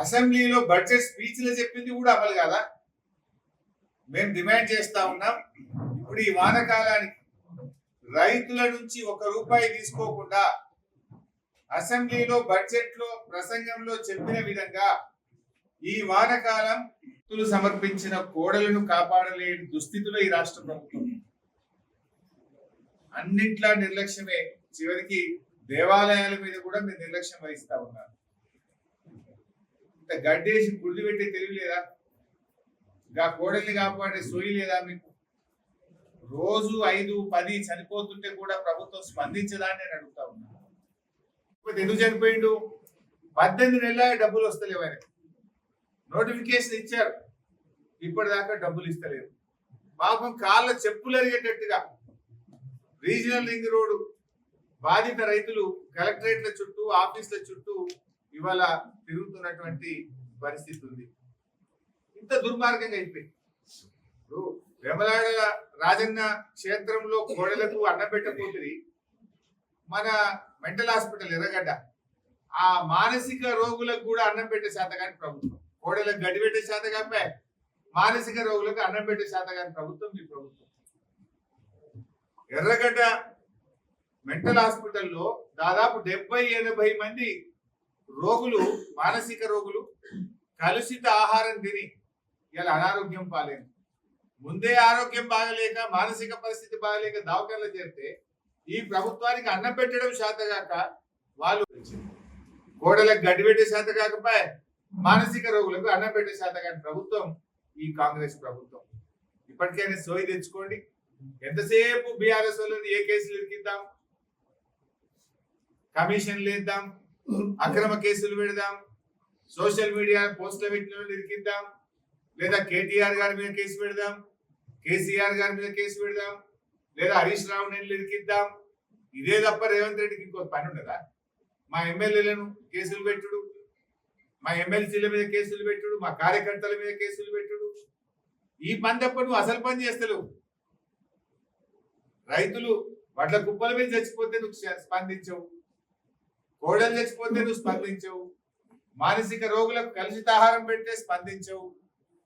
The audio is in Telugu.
అసెంబ్లీలో బడ్జెట్ స్పీచ్లో చెప్పింది కూడా అమలు కాదా? మేము డిమాండ్ చేస్తా ఉన్నాం, ఇప్పుడు ఈ వానకాలానికి రైతుల నుంచి ₹1 తీసుకోకుండా అసెంబ్లీలో బడ్జెట్ లో ప్రసంగంలో చెప్పిన విధంగా ఈ వానకాలం రైతులు సమర్పించిన కోడలను కాపాడలేని దుస్థితిలో ఈ రాష్ట్ర ప్రభుత్వం. అన్నింట్లా నిర్లక్ష్యమే. చివరికి దేవాలయాల మీద కూడా మీరు నిర్లక్ష్యం వహిస్తా ఉన్నారు. ఇంత గడ్డేసి గుడ్లు పెట్టే తెలివి లేదా? గా కోడల్ని కాపాడే సోయి లేదా మీకు? రోజు 5-10 చనిపోతుంటే కూడా ప్రభుత్వం స్పందించదా అని నేను అడుగుతా ఉన్నా. ఎందుకు చనిపోయిండు? 18 నెలల డబ్బులు వస్తలేవు. ఆయన నోటిఫికేషన్ ఇచ్చారు, ఇప్పటిదాకా డబ్బులు ఇస్తలేరు. పాపం కాళ్ళ చెప్పులు అరిగేటట్టుగా రీజనల్ రింగ్ రోడ్డు బాధిత రైతులు కలెక్టరేట్ల చుట్టూ, ఆఫీసుల చుట్టూ ఇవాళ తిరుగుతున్నటువంటి పరిస్థితి ఉంది. ఇంత దుర్మార్గంగా అయిపోయింది. ఇప్పుడు వెమలాడ రాజన్న క్షేత్రంలో కోడలకు అన్నం పెట్టకపోతుంది. మన మెంటల్ హాస్పిటల్ ఎర్రగడ్డ ఆ మానసిక రోగులకు కూడా అన్నం పెట్టే శాత కానీ ప్రభుత్వం. కోడలకు గడ్డి పెట్టే శాత కాపే, మానసిక రోగులకు అన్నం పెట్టే శాత కానీ ప్రభుత్వం మీ ప్రభుత్వం. ఎర్రగడ్డ మెంటల్ హాస్పిటల్లో దాదాపు 70-80 మంది రోగులు, మానసిక రోగులు కలుషిత ఆహారం తిని ఇలా అనారోగ్యం పాలేదు. ముందే ఆరోగ్యం బాగలేక, మానసిక పరిస్థితి బాగలేక దవాఖానలో చేరితే ఈ ప్రభుత్వానికి అన్నం పెట్టడం శాతగాక వాళ్ళు కోడలకు గడ్డి పెట్టే శాత కాకపోయే, మానసిక రోగులకు అన్నం పెట్టే శాత కాని ప్రభుత్వం ఈ కాంగ్రెస్ ప్రభుత్వం. ఇప్పటికైనా సోయి తెచ్చుకోండి. ఎంతసేపు బీఆర్ఎస్ వాళ్ళని ఏ కేసులు ఇరికిద్దాం, కమిషన్లు ఇద్దాం, అక్రమ కేసులు పెడదాం, సోషల్ మీడియా పోస్టుల పెట్టిన ఇరికిద్దాం, లేదా కేటీఆర్ గారి మీద కేసు పెడదాం, కేసీఆర్ గారి మీద కేసు పెడదాం, లేదా హరీష్ రావు నెల్లు ఇరికిద్దాం. ఇదే తప్ప రేవంత్ రెడ్డికి ఇంకో పని ఉండదా? మా ఎమ్మెల్యేలను కేసులు పెట్టుడు, మా ఎమ్మెల్సీల మీద కేసులు పెట్టుడు, మా కార్యకర్తల మీద కేసులు పెట్టుడు. ఈ పని తప్ప నువ్వు అసలు పని చేస్తలేవు. రైతులు వడ్ల కుప్పల మీద చచ్చిపోతే నువ్వు స్పందించవు, కోడలు చచ్చిపోతే నువ్వు స్పందించవు, మానసిక రోగులకు కలుషిత ఆహారం పెడితే స్పందించవు.